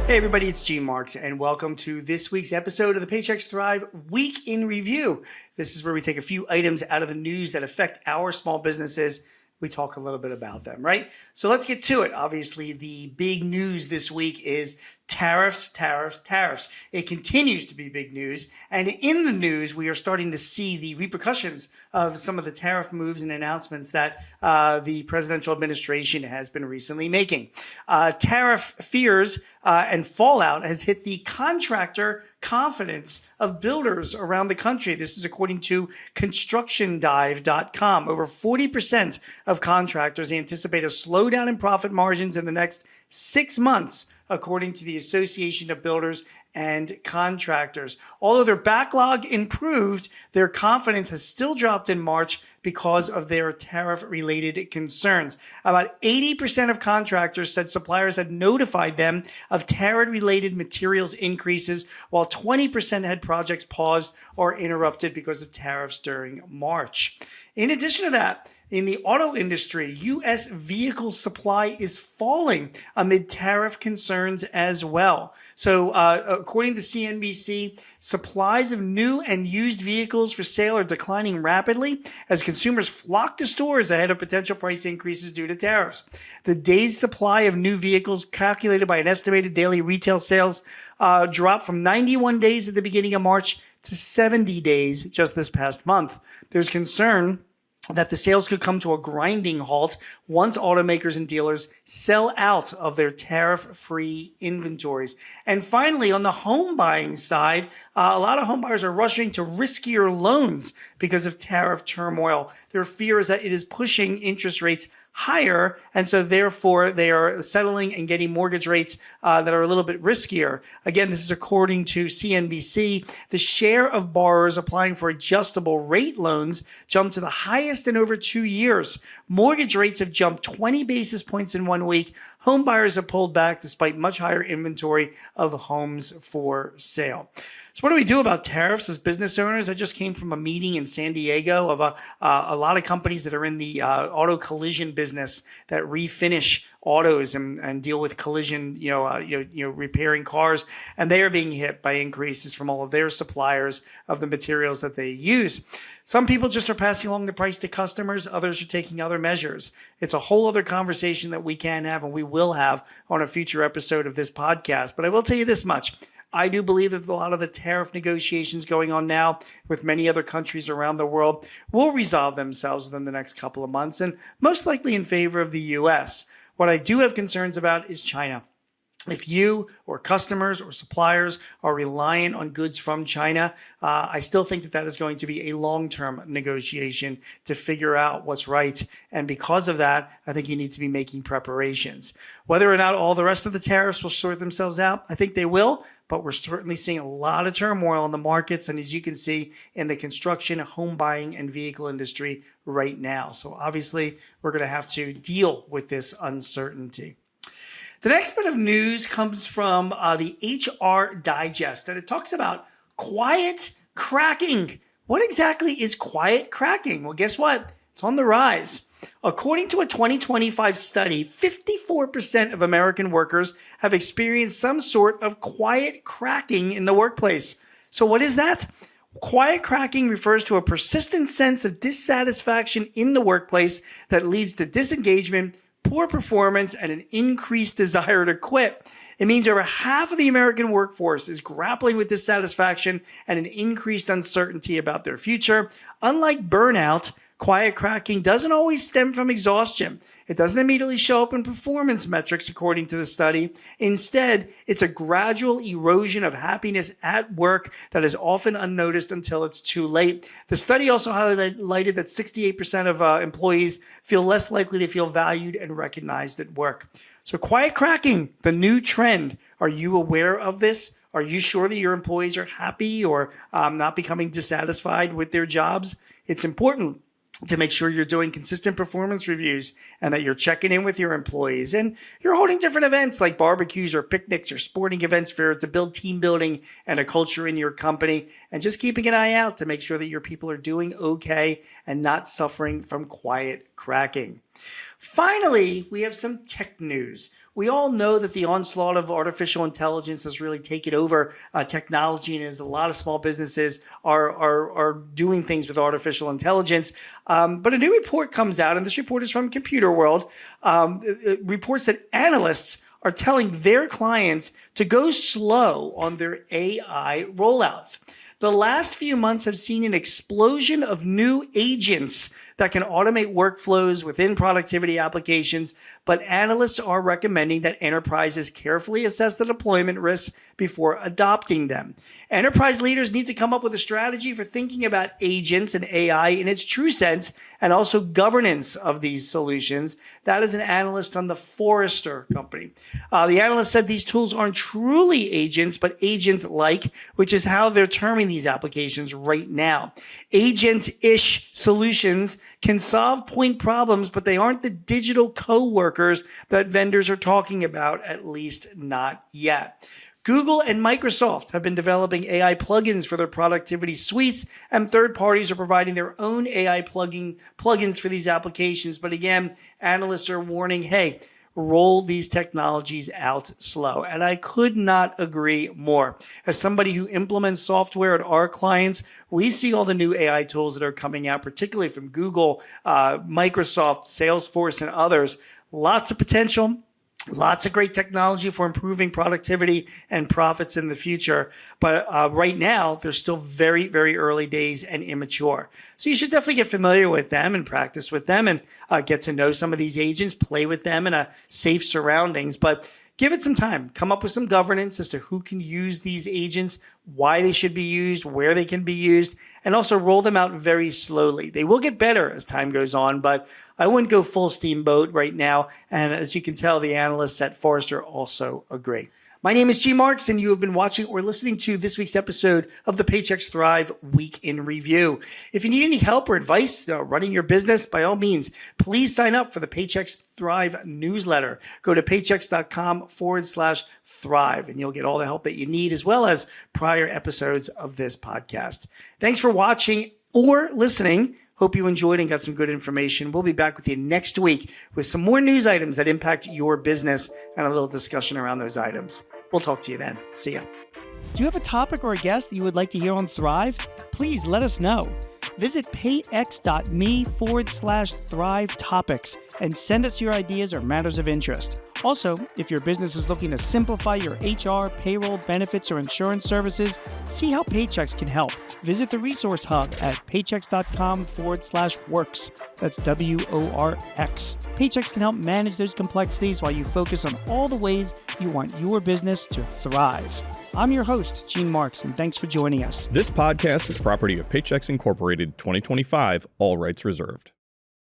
Hey everybody, it's Gene Marks and welcome to this week's episode of the Paychex Thrive Week in Review. This is where we take a few items out of the news that affect our small businesses. We talk a little bit about them, right? So let's get to it. Obviously, the big news this week is tariffs. It continues to be big news. And in the news, we are starting to see the repercussions of some of the tariff moves and announcements that the presidential administration has been recently making. Tariff fears and fallout has hit the contractor confidence of builders around the country. This is according to constructiondive.com. Over 40% of contractors anticipate a slowdown in profit margins in the next 6 months, according to the Association of Builders and Contractors. Although their backlog improved, their confidence has still dropped in March because of their tariff-related concerns. About 80% of contractors said suppliers had notified them of tariff-related materials increases, while 20% had projects paused or interrupted because of tariffs during March. In addition to that, in the auto industry, U.S. vehicle supply is falling amid tariff concerns as well. So according to CNBC, supplies of new and used vehicles for sale are declining rapidly as consumers flock to stores ahead of potential price increases due to tariffs. The day's supply of new vehicles calculated by an estimated daily retail sales dropped from 91 days at the beginning of March to 70 days just this past month. There's concern that the sales could come to a grinding halt once automakers and dealers sell out of their tariff-free inventories. And finally, on the home buying side, a lot of home buyers are rushing to riskier loans because of tariff turmoil. Their fear is that it is pushing interest rates higher, and so therefore they are settling and getting mortgage rates that are a little bit riskier. Again, this is according to CNBC. The share of borrowers applying for adjustable rate loans jumped to the highest in over 2 years. Mortgage rates have jumped 20 basis points in 1 week. Home buyers have pulled back despite much higher inventory of homes for sale. So what do we do about tariffs as business owners? I just came from a meeting in San Diego of a lot of companies that are in the auto collision business that refinish autos and deal with collision, repairing cars, and they are being hit by increases from all of their suppliers of the materials that they use. Some people just are passing along the price to customers. Others are taking other measures. It's a whole other conversation that we can have and we will have on a future episode of this podcast. But I will tell you this much. I do believe that a lot of the tariff negotiations going on now with many other countries around the world will resolve themselves within the next couple of months and most likely in favor of the U.S. What I do have concerns about is China. If you or customers or suppliers are reliant on goods from China, I still think that that is going to be a long-term negotiation to figure out what's right. And because of that, I think you need to be making preparations. Whether or not all the rest of the tariffs will sort themselves out, I think they will, but we're certainly seeing a lot of turmoil in the markets. And as you can see in the construction, home buying, and vehicle industry right now. So obviously, we're going to have to deal with this uncertainty. The next bit of news comes from the HR Digest, and it talks about quiet cracking. What exactly is quiet cracking? Well, guess what? It's on the rise. According to a 2025 study, 54% of American workers have experienced some sort of quiet cracking in the workplace. So what is that? Quiet cracking refers to a persistent sense of dissatisfaction in the workplace that leads to disengagement, poor performance, and an increased desire to quit. It means over half of the American workforce is grappling with dissatisfaction and an increased uncertainty about their future. Unlike burnout, quiet cracking doesn't always stem from exhaustion. It doesn't immediately show up in performance metrics, according to the study. Instead, it's a gradual erosion of happiness at work that is often unnoticed until it's too late. The study also highlighted that 68% of employees feel less likely to feel valued and recognized at work. So quiet cracking, the new trend. Are you aware of this? Are you sure that your employees are happy or not becoming dissatisfied with their jobs? It's important to make sure you're doing consistent performance reviews and that you're checking in with your employees and you're holding different events like barbecues or picnics or sporting events to build team building and a culture in your company, and just keeping an eye out to make sure that your people are doing okay and not suffering from quiet cracking. Finally, we have some tech news. We all know that the onslaught of artificial intelligence has really taken over technology, and as a lot of small businesses are doing things with artificial intelligence. But a new report comes out, and this report is from Computer World. It reports that analysts are telling their clients to go slow on their AI rollouts. The last few months have seen an explosion of new agents that can automate workflows within productivity applications, but analysts are recommending that enterprises carefully assess the deployment risks before adopting them. Enterprise leaders need to come up with a strategy for thinking about agents and AI in its true sense, and also governance of these solutions. That is an analyst on the Forrester company. The analyst said these tools aren't truly agents, but agents-like, which is how they're terming these applications right now. Agent-ish solutions can solve point problems, but they aren't the digital co-workers that vendors are talking about, at least not yet. Google and Microsoft have been developing AI plugins for their productivity suites, and third parties are providing their own AI plugins for these applications. But again, analysts are warning, hey, roll these technologies out slow. And I could not agree more. As somebody who implements software at our clients, we see all the new AI tools that are coming out, particularly from Google, Microsoft, Salesforce, and others. Lots of potential. Lots of great technology for improving productivity and profits in the future. But right now, they're still very, very early days and immature. So you should definitely get familiar with them and practice with them and get to know some of these agents, play with them in a safe surroundings. But give it some time. Come up with some governance as to who can use these agents, why they should be used, where they can be used, and also roll them out very slowly. They will get better as time goes on, but I wouldn't go full steamboat right now. And as you can tell, the analysts at Forrester also agree. My name is G Marks, and you have been watching or listening to this week's episode of the Paychex Thrive Week in Review. If you need any help or advice running your business, by all means, please sign up for the Paychex Thrive newsletter. Go to paychex.com/thrive, and you'll get all the help that you need, as well as prior episodes of this podcast. Thanks for watching or listening. Hope you enjoyed and got some good information. We'll be back with you next week with some more news items that impact your business and a little discussion around those items. We'll talk to you then. See ya. Do you have a topic or a guest that you would like to hear on Thrive? Please let us know. Visit payx.me/Thrive topics and send us your ideas or matters of interest. Also, if your business is looking to simplify your HR, payroll, benefits, or insurance services, see how Paychex can help. Visit the resource hub at paychex.com/works. That's WORX. Paychex can help manage those complexities while you focus on all the ways you want your business to thrive. I'm your host, Gene Marks, and thanks for joining us. This podcast is property of Paychex Incorporated 2025, all rights reserved.